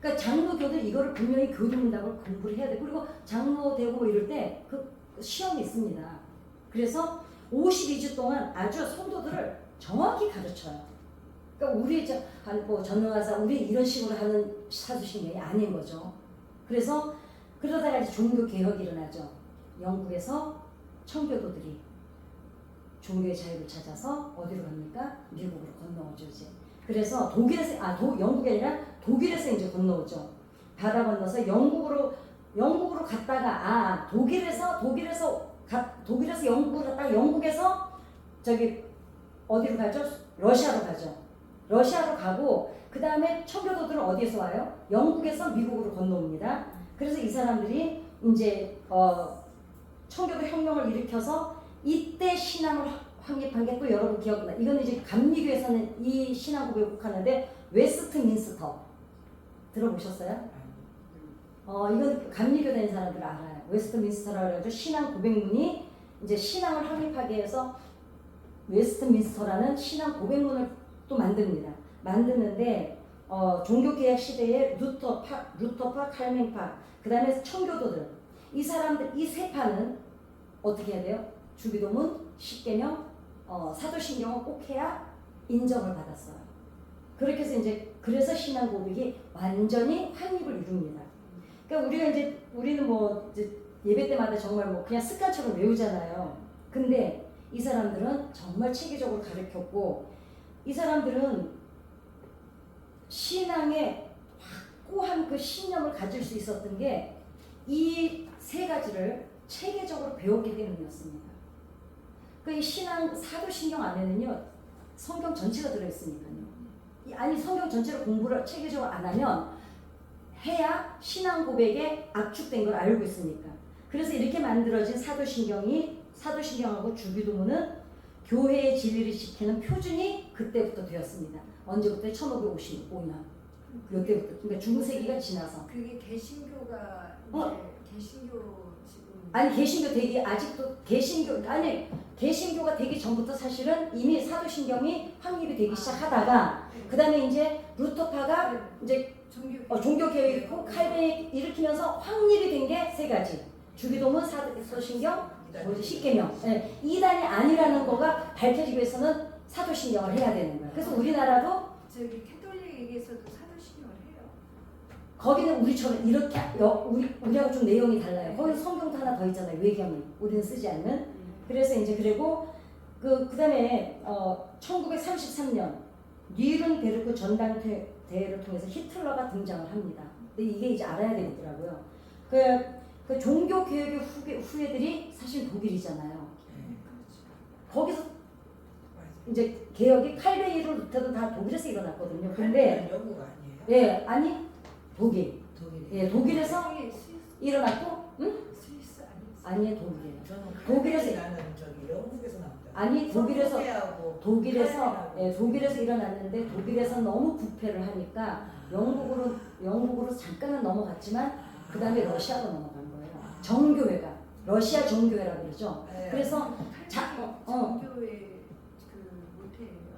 그러니까 장로교들 이거를 분명히 교리문답을 공부를 해야 돼요. 그리고 장로 되고 뭐 이럴 때 그 시험이 있습니다. 그래서 52주 동안 아주 성도들을 정확히 가르쳐요. 그러니까 우리 뭐 전능하사 우리 이런 식으로 하는 사도신경이 아닌 거죠. 그래서 그러다가 이제 종교 개혁이 일어나죠. 영국에서 청교도들이 종교의 자유를 찾아서 어디로 갑니까? 미국으로 건너오죠 이제. 그래서 영국이 아니라 독일에서 이제 건너오죠. 바다 건너서 영국으로 갔다가 독일에서 영국으로 갔다가 영국에서 저기 어디로 가죠? 러시아로 가죠. 러시아로 가고 그 다음에 청교도들은 어디에서 와요? 영국에서 미국으로 건너옵니다. 그래서 이 사람들이 이제 청교도 혁명을 일으켜서 이때 신앙을 확립한 게 또 여러분 기억나. 이거는 이제 감리교에서는 이 신앙 고백을 하는데 웨스트민스터 들어보셨어요? 이건 감리교 다닌 사람들 알아요. 웨스트민스터라고 해가지고 신앙 고백문이 이제 신앙을 확립하게 해서 웨스트민스터라는 신앙 고백문을 또 만드는데 종교개혁 시대에 루터파, 칼뱅파, 그 다음에 청교도들, 이 사람들 이 세 파는 어떻게 해야 돼요? 주기도문, 십계명, 사도신경을 꼭 해야 인정을 받았어요. 그렇게 해서 이제 그래서 신앙 고백이 완전히 확립을 이룹니다. 그러니까 우리는 뭐 이제 예배 때마다 정말 뭐 그냥 습관처럼 외우잖아요. 근데 이 사람들은 정말 체계적으로 가르쳤고, 이 사람들은 신앙에 확고한 그 신념을 가질 수 있었던 게 이 세 가지를 체계적으로 배웠기 때문이었습니다. 그 신앙 사도신경 안에는요 성경 전체가 들어있으니까요. 아니 성경 전체를 공부를 체계적으로 안 하면 해야 신앙 고백에 압축된 걸 알고 있으니까. 그래서 이렇게 만들어진 사도신경하고 주기도문은 교회의 진리를 지키는 표준이 그때부터 되었습니다. 언제부터? 1555년. 이때부터. 그러니까 중세기가 지나서. 그게 개신교가 개신교 지금 아니 개신교 되기 아직도 개신교가 되기 전부터 사실은 이미 사도신경이 확립이 되기 시작하다가 그 다음에 이제 루터파가 이제 종교 개혁이고 칼뱅이 일으키면서 확립이 된 게 세 가지. 주기도문, 사도신경, 십계명. 네. 이단이 아니라는 거가 밝혀지기 위해서는 사도신경을 해야 되는 거예요. 그래서 우리나라도 저기 캐톨릭에서도 사도신경을 해요. 거기는 우리처럼 이렇게 우리하고 좀 내용이 달라요. 거기는 성경도 하나 더 있잖아요. 외경이 우리는 쓰지 않는. 그래서 이제 그리고 그다음에 1933년 뉘른베르크 전당대회를 통해서 히틀러가 등장을 합니다. 근데 이게 이제 알아야 되겠더라고요. 그 종교 개혁의 후예들이 사실 독일이잖아요. 거기서 이제 개혁이 칼뱅이로 루터도 다 독일에서 일어났거든요. 근데 영국 아니에요? 예, 아니 독일. 독일. 예, 독일에서 스위스 일어났고, 응? 스위스 아니에요? 아니에요, 독일이에요. 저는 독일에서- 나는 저기 영국에서 나왔다. 아니 독일에서 독일하고 독일에서 일어났는데 독일에서 너무 부패를 하니까 영국으로 잠깐은 넘어갔지만 그 다음에 러시아로 넘어간 거예요. 정교회가. 러시아 정교회라고 그러죠. 네. 그래서 정교회 그 모태예요?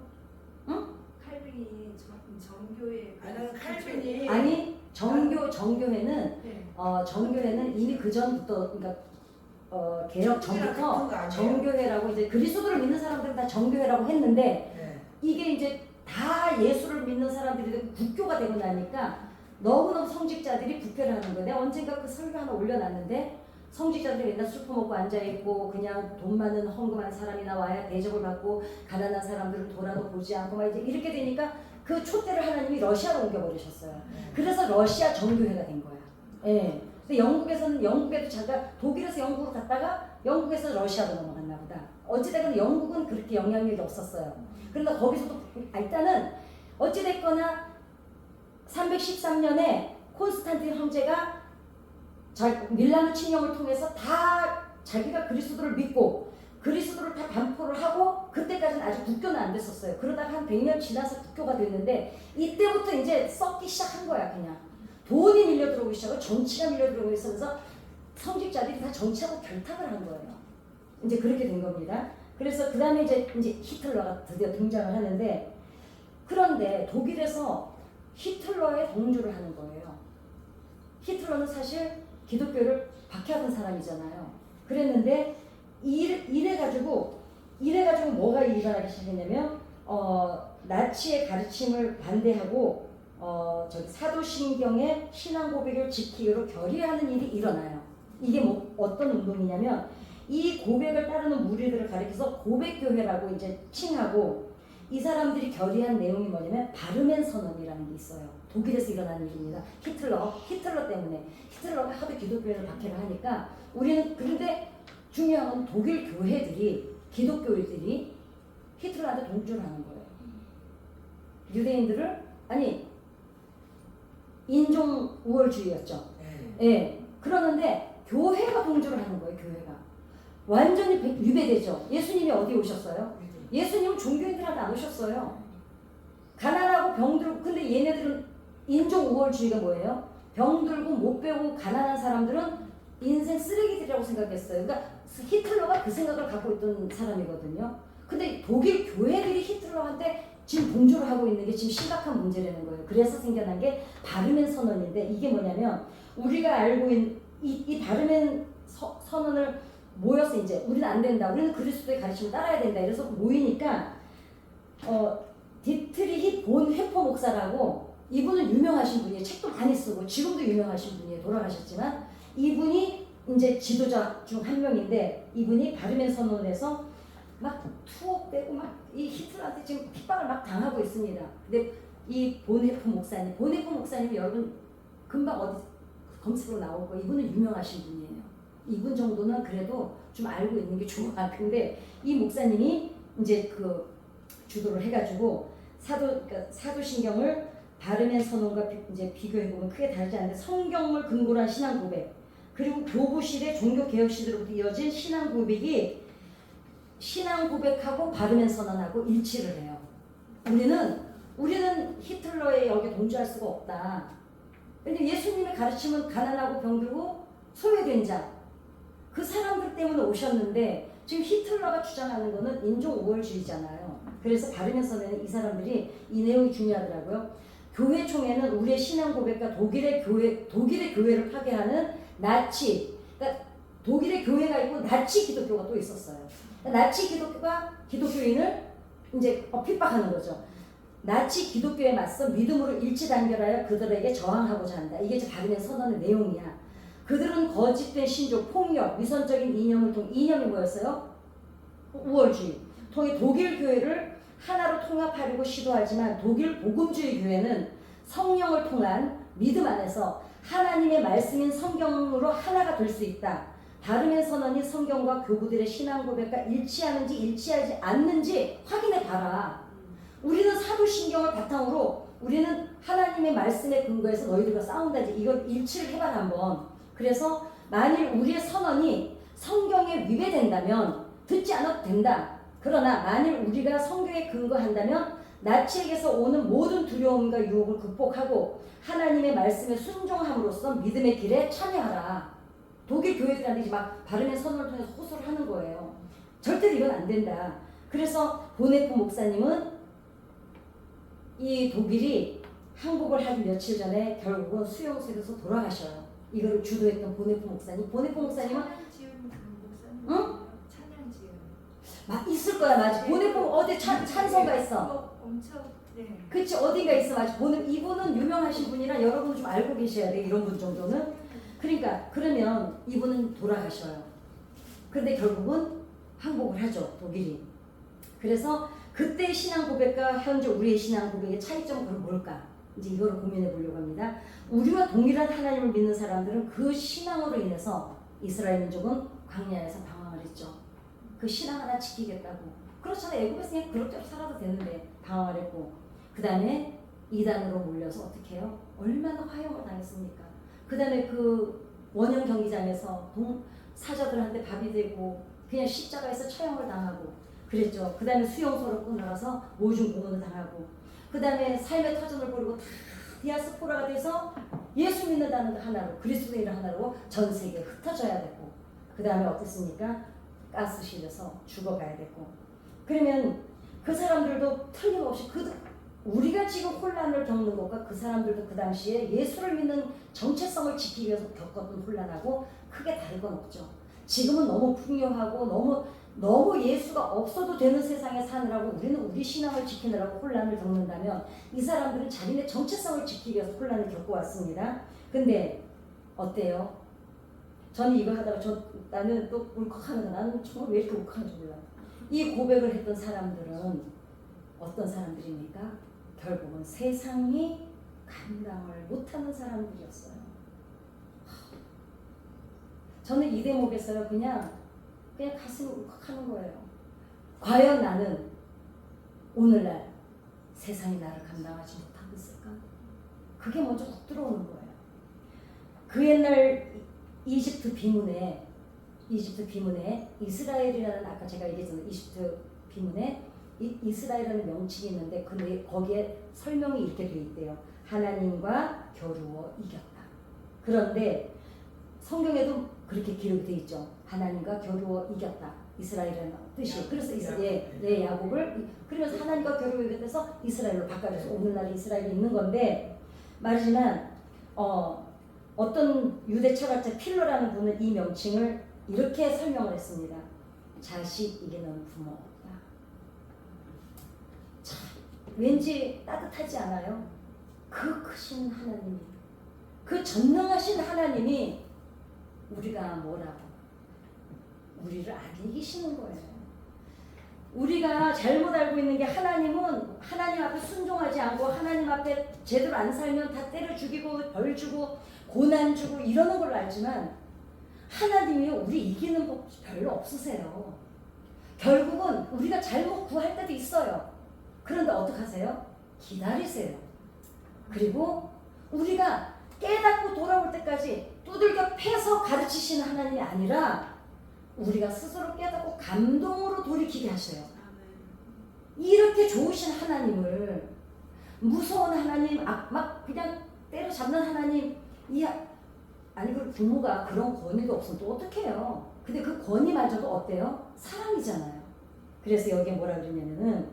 응? 칼빈이 정교회 나는 칼빈이 아니 정교회는 네. 정교회는 이미 그 전부터 그러니까 개혁 전부터 같은 거 아니에요? 정교회라고 이제 그리스도를 믿는 사람들은 다 정교회라고 했는데 네. 이게 이제 다 예수를 믿는 사람들이 국교가 되고 나니까 너무너무 성직자들이 부패를 하는 거예요. 내가 언젠가 그 설교 하나 올려놨는데 성직자들이 맨날 술 퍼먹고 앉아있고 그냥 돈 많은 헝금한 사람이나 와야 대접을 받고 가난한 사람들은 돌아도 보지 않고 막 이제 이렇게 되니까 그 촛대를 하나님이 러시아로 옮겨버리셨어요. 그래서 러시아 정교회가 된 거야. 예. 근데 영국에도 잠깐 독일에서 영국으로 갔다가 영국에서 러시아로 넘어갔나 보다. 어찌됐건 영국은 그렇게 영향력이 없었어요. 그런데 거기서도 일단은 어찌됐거나 313년에 콘스탄틴 황제가 밀라노 침영을 통해서 다 자기가 그리스도를 믿고 그리스도를 다 반포를 하고 그때까지는 아직 국교는 안 됐었어요. 그러다가 한 100년 지나서 국교가 됐는데 이때부터 이제 썩기 시작한 거야. 그냥 돈이 밀려 들어오기 시작하고 정치가 밀려 들어오고 있어서 성직자들이 다 정치하고 결탁을 한 거예요. 이제 그렇게 된 겁니다. 그래서 그 다음에 이제 히틀러가 드디어 등장을 하는데 그런데 독일에서 히틀러에 동조를 하는 거예요. 히틀러는 사실 기독교를 박해하던 사람이잖아요. 그랬는데 이래가지고 뭐가 일어나기 시작했냐면 나치의 가르침을 반대하고 사도신경의 신앙 고백을 지키기로 결의하는 일이 일어나요. 이게 뭐 어떤 운동이냐면 이 고백을 따르는 무리들을 가리켜서 고백교회라고 이제 칭하고 이 사람들이 결의한 내용이 뭐냐면 바르멘 선언이라는 게 있어요. 독일에서 일어난 일입니다. 히틀러 때문에 히틀러가 하도 기독교회를 박해를 하니까 우리는 그런데 중요한 건 독일 교회들이 기독교회들이 히틀러한테 동조를 하는 거예요. 유대인들을 인종 우월주의였죠. 네. 예. 그러는데 교회가 동조를 하는 거예요. 교회가 완전히 위배되죠. 예수님이 어디 오셨어요? 예수님은 종교인들한테 안 오셨어요. 가난하고 병들고 근데 얘네들은 인종 우월주의가 뭐예요? 병들고 못 배우고 가난한 사람들은 인생 쓰레기들이라고 생각했어요. 그러니까 히틀러가 그 생각을 갖고 있던 사람이거든요. 근데 독일 교회들이 히틀러한테 지금 동조를 하고 있는 게 지금 심각한 문제라는 거예요. 그래서 생겨난 게 바르멘 선언인데 이게 뭐냐면 우리가 알고 있는 이 바르멘 선언을 모여서 이제 우리는 안 된다. 우리는 그리스도의 가르침을 따라야 된다. 이래서 모이니까 디트리히 본 회포 목사라고 이분은 유명하신 분이에요. 책도 많이 쓰고 지금도 유명하신 분이에요. 돌아가셨지만 이분이 이제 지도자 중 한 명인데 이분이 바르멘 선언에서 막 투옥되고 막 이 히틀러한테 지금 핍박을 막 당하고 있습니다. 근데 이 본헤프 목사님 여러분 금방 어디 검색으로 나올 거예요. 이분은 유명하신 분이에요. 이분 정도는 그래도 좀 알고 있는 게 좋아. 근데 이 목사님이 이제 그 주도를 해가지고 그러니까 사도신경을 바르멘 선언과 이제 비교해보면 크게 다르지 않는데 성경을 근거로 한 신앙 고백 그리고 교부시대 종교 개혁 시대로부터 이어진 신앙 고백이 신앙 고백하고 바르멘 선언하고 일치를 해요. 우리는 히틀러의 여기에 동조할 수가 없다. 근데 예수님의 가르침은 가난하고 병들고 소외된 자 그 사람들 때문에 오셨는데 지금 히틀러가 주장하는 거는 인종 우월주의잖아요. 그래서 바르멘 선언에는 이 사람들이 이 내용이 중요하더라고요. 교회 총회는 우리의 신앙 고백과 독일의 교회를 파괴하는 나치, 그러니까 독일의 교회가 있고 나치 기독교가 또 있었어요. 그러니까 나치 기독교가 기독교인을 이제 핍박하는 거죠. 나치 기독교에 맞서 믿음으로 일치단결하여 그들에게 저항하고자 한다. 이게 이제 바르멘 선언의 내용이야. 그들은 거짓된 신조, 폭력, 위선적인 이념이 뭐였어요? 우월주의. 통해 독일 교회를 하나로 통합하려고 시도하지만 독일 복음주의 교회는 성령을 통한 믿음 안에서 하나님의 말씀인 성경으로 하나가 될 수 있다. 바르멘 선언이 성경과 교부들의 신앙 고백과 일치하는지 일치하지 않는지 확인해 봐라. 우리는 사도신경을 바탕으로 우리는 하나님의 말씀에 근거해서 너희들과 싸운다지. 이걸 일치를 해봐라 한번. 그래서 만일 우리의 선언이 성경에 위배된다면 듣지 않아도 된다. 그러나 만일 우리가 성경에 근거한다면 나치에게서 오는 모든 두려움과 유혹을 극복하고 하나님의 말씀에 순종함으로써 믿음의 길에 참여하라. 독일 교회들한테 이제 막 바르면 선언을 통해서 호소를 하는 거예요. 절대로 이건 안 된다. 그래서 보네프 목사님은 이 독일이 항복을 하기 며칠 전에 결국은 수용소에서 돌아가셔요. 이거를 주도했던 보네프 목사님. 보네프 목사님은 찬양지은 목사님. 응? 찬양지은. 막 있을 거야, 맞아. 보네프 어디 찬송가 있어. 그거 엄청 네. 그치, 어딘가 있어, 맞아. 이분은 유명하신 분이라 여러분 좀 알고 계셔야 돼, 이런 분 정도는. 그러니까 그러면 이분은 돌아가셔요. 근데 결국은 항복을 하죠, 독일이. 그래서 그때 신앙 고백과 현재 우리의 신앙 고백의 차이점은 그럼 뭘까? 이제 이거를 고민해 보려고 합니다. 우리와 동일한 하나님을 믿는 사람들은 그 신앙으로 인해서 이스라엘 민족은 광야에서 방황을 했죠. 그 신앙 하나 지키겠다고. 그렇잖아요. 애굽에서 그냥 그럭저럭 살아도 되는데 방황을 했고, 그 다음에 이단으로 몰려서 어떻게 해요? 얼마나 화형을 당했습니까? 그 다음에 그 원형 경기장에서 사자들한테 밥이 되고 그냥 십자가에서 처형을 당하고 그랬죠. 그 다음에 수용소로 끌어가서 모중 공원을 당하고, 그 다음에 삶의 터전을 벌이고 다 디아스포라가 돼서 예수 믿는다는 거 하나로, 그리스도인을 하나로 전 세계에 흩어져야 되고, 그 다음에 어땠습니까? 가스실에서 죽어가야 되고. 그러면 그 사람들도 틀림없이 우리가 지금 혼란을 겪는 것과 그 사람들도 그 당시에 예수를 믿는 정체성을 지키기 위해서 겪었던 혼란하고 크게 다를 건 없죠. 지금은 너무 풍요하고 너무 예수가 없어도 되는 세상에 사느라고 우리는 우리 신앙을 지키느라고 혼란을 겪는다면, 이 사람들은 자기네 정체성을 지키기 위해서 혼란을 겪어왔습니다. 근데 어때요? 저는 이거 하다가 나는 또 울컥하는 거, 나는 정말 왜 이렇게 울컥하는지 몰라. 이 고백을 했던 사람들은 어떤 사람들입니까? 결국은 세상이 감당을 못하는 사람들이었어요. 저는 이 대목에서 그냥 가슴이 울컥하는 거예요. 과연 나는 오늘날 세상이 나를 감당하지 못하고 있을까? 그게 먼저 훅 들어오는 거예요. 그 옛날 이집트 비문에 이스라엘이라는, 아까 제가 얘기했잖아요. 이집트 비문에 이스라엘이라는 명칭이 있는데 거기에 설명이 이렇게 돼 있대요. 하나님과 겨루어 이겼다. 그런데 성경에도 그렇게 기록이 돼 있죠. 하나님과 겨루어 이겼다. 이스라엘이라는 뜻이. 그래서 야곱을 그러면서 하나님과 겨루어 이겼다서 이스라엘로 바꿔줘서 오늘날 이스라엘이 있는 건데, 말이지만 어떤 유대 철학자 필러라는 분은 이 명칭을 이렇게 설명을 했습니다. 자식 이기는 부모 없다. 참, 왠지 따뜻하지 않아요? 그 크신 하나님이, 그 전능하신 하나님이 우리가 뭐라고 우리를 안 이기시는 거예요. 우리가 잘못 알고 있는 게, 하나님은 하나님 앞에 순종하지 않고 하나님 앞에 제대로 안 살면 다 때려 죽이고 벌 주고 고난 주고 이러는 걸 알지만, 하나님이 우리 이기는 법 별로 없으세요. 결국은 우리가 잘못 구할 때도 있어요. 그런데 어떡하세요? 기다리세요. 그리고 우리가 깨닫고 돌아올 때까지 두들겨 패서 가르치시는 하나님이 아니라 우리가 스스로 깨닫고 감동으로 돌이키게 하셔요. 이렇게 좋으신 하나님을, 무서운 하나님, 막 그냥 때려잡는 하나님, 아니 그 부모가 그런 권위도 없으면 또 어떡해요. 근데 그 권위마저도 어때요? 사랑이잖아요. 그래서 여기에 뭐라 그러냐면은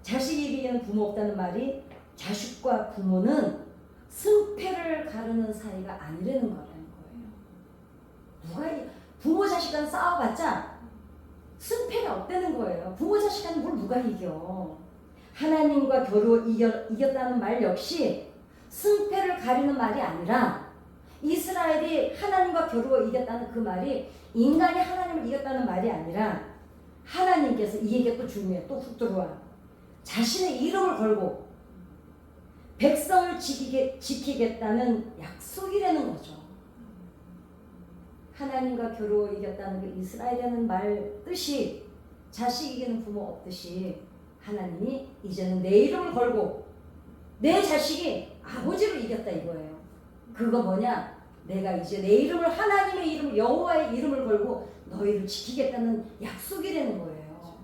자식이 이기는 부모 없다는 말이, 자식과 부모는 승패를 가르는 사이가 아니라는 거라는 거예요. 부모 자식 간 싸워봤자 승패가 없다는 거예요. 부모 자식 간은 뭘 누가 이겨. 하나님과 겨루어 이겼다는 말 역시 승패를 가리는 말이 아니라, 이스라엘이 하나님과 겨루어 이겼다는 그 말이 인간이 하나님을 이겼다는 말이 아니라, 하나님께서 이 얘기가 또 중요해. 또 훅 들어와. 자신의 이름을 걸고 백성을 지키겠다는 약속이라는 거죠. 하나님과 겨루어 이겼다는 그 이스라엘이라는 말 뜻이, 자식 이기는 부모 없듯이 하나님이 이제는 내 이름을 걸고 내 자식이 아버지로 이겼다 이거예요. 그거 뭐냐? 내가 이제 내 이름을, 하나님의 이름을, 여호와의 이름을 걸고 너희를 지키겠다는 약속이라는 거예요.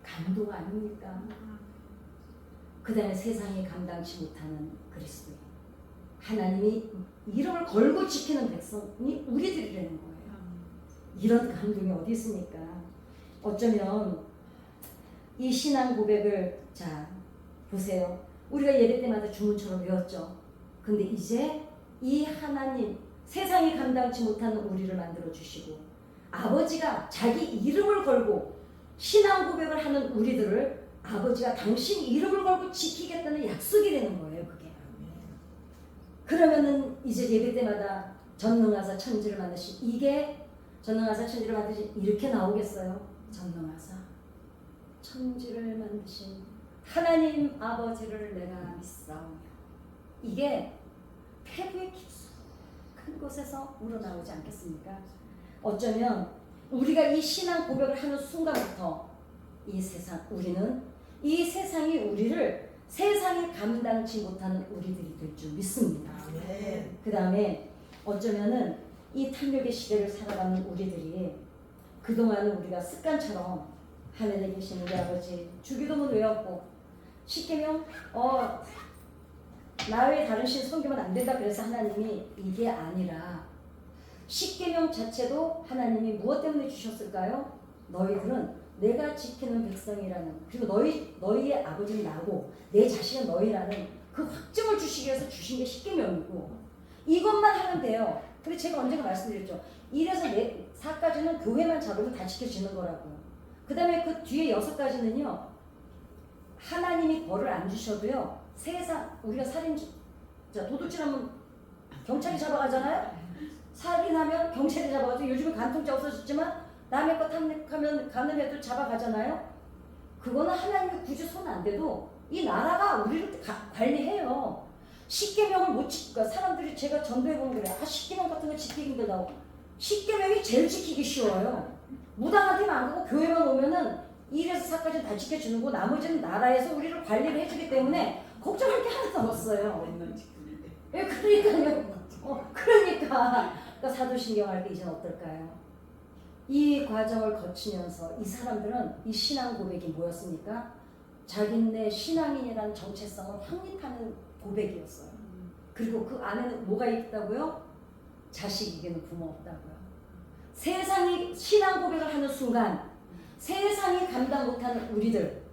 감동 아닙니까? 그 다음에 세상이 감당치 못하는 그리스도인, 하나님이 이름을 걸고 지키는 백성이 우리들이라는 거예요. 이런 감동이 어디 있습니까? 어쩌면 이 신앙 고백을 자 보세요. 우리가 예배 때마다 주문처럼 외웠죠. 근데 이제 이 하나님 세상이 감당치 못하는 우리를 만들어 주시고 아버지가 자기 이름을 걸고 신앙 고백을 하는 우리들을 아버지가 당신 이름을 걸고 지키겠다는 약속이 되는 거예요. 그게. 그러면은 이제 예배 때마다 전능하사 천지를 만드신 이게 전능하사 천지를 만드신 이렇게 나오겠어요. 전능하사 천지를 만드신 하나님 아버지를 내가 믿사오며 이게 폐부의 깊숙한 곳에서 우러나오지 않겠습니까? 어쩌면 우리가 이 신앙 고백을 하는 순간부터 이 세상 우리는 이 세상이 우리를 세상이 감당치 못하는 우리들이 될 줄 믿습니다. 아멘. 그 다음에 어쩌면은 이 탐욕의 시대를 살아가는 우리들이 그동안은 우리가 습관처럼 하늘에 계신 우리 아버지 주기도문 외웠고 십계명 나 외에 다른 신 섬기면 안 된다 그래서 하나님이 이게 아니라 십계명 자체도 하나님이 무엇 때문에 주셨을까요? 너희들은 내가 지키는 백성이라는 그리고 너희의 아버지는 나고 내 자식은 너희라는 그 확증을 주시기 위해서 주신 게 십계명이고 이것만 하면 돼요. 근데 제가 언젠가 말씀드렸죠. 1에서 4까지는 교회만 잡으면 다 지켜지는 거라고요. 그 다음에 그 뒤에 6가지는요. 하나님이 벌을 안 주셔도요. 세상 우리가 도둑질하면 경찰이 잡아가잖아요. 살인하면 경찰이 잡아가지고 요즘은 간통죄 없어졌지만 남의 것 탐닉하면 가늠해도 잡아가잖아요. 그거는 하나님이 굳이 손 안 대도 이 나라가 우리를 관리해요. 십계명을 못 지키니까 사람들이 제가 전도해보면 그래요. 십계명 같은 거 지키기 힘들다고. 십계명이 제일 지키기 쉬워요. 무당한테만 안 가고 교회만 오면은 1에서 4까지 다 지켜주는 거 나머지는 나라에서 우리를 관리를 해주기 때문에 걱정할 게 하나도 없어요. 예, 그러니까요. 그러니까 사도신경 할 때 이제는 어떨까요? 이 과정을 거치면서 이 사람들은 이 신앙 고백이 뭐였습니까? 자기네 신앙인이라는 정체성을 확립하는 고백이었어요. 그리고 그 안에는 뭐가 있다고요? 자식 이기는 부모 없다고요. 세상이 신앙 고백을 하는 순간 세상이 감당 못하는 우리들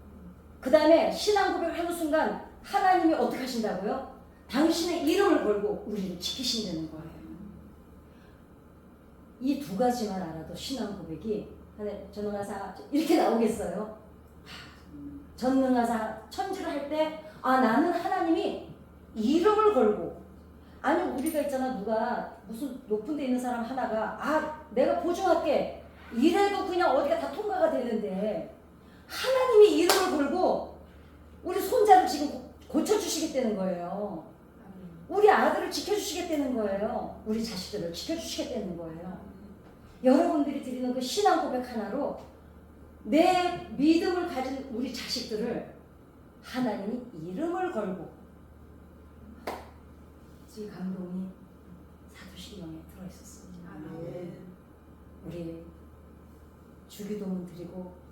그 다음에 신앙 고백을 하는 순간 하나님이 어떻게 하신다고요? 당신의 이름을 걸고 우리를 지키신다는 거예요. 이 두 가지만 알아도 신앙 고백이 전능하사 이렇게 나오겠어요. 전능하사 천지를 할 때 나는 하나님이 이름을 걸고 아니 우리가 있잖아 누가 무슨 높은 데 있는 사람 하나가 내가 보증할게 이래도 그냥 어디가 다 통과가 되는데 하나님이 이름을 걸고 우리 손자를 지금 고쳐주시겠다는 거예요. 우리 아들을 지켜주시겠다는 거예요. 우리 자식들을 지켜주시겠다는 거예요. 여러분들이 드리는 그 신앙 고백 하나로 내 믿음을 가진 우리 자식들을 하나님이 이름을 걸고 이 감동이 사도신경에 들어있었습니다. 아멘. 우리 주기도문 드리고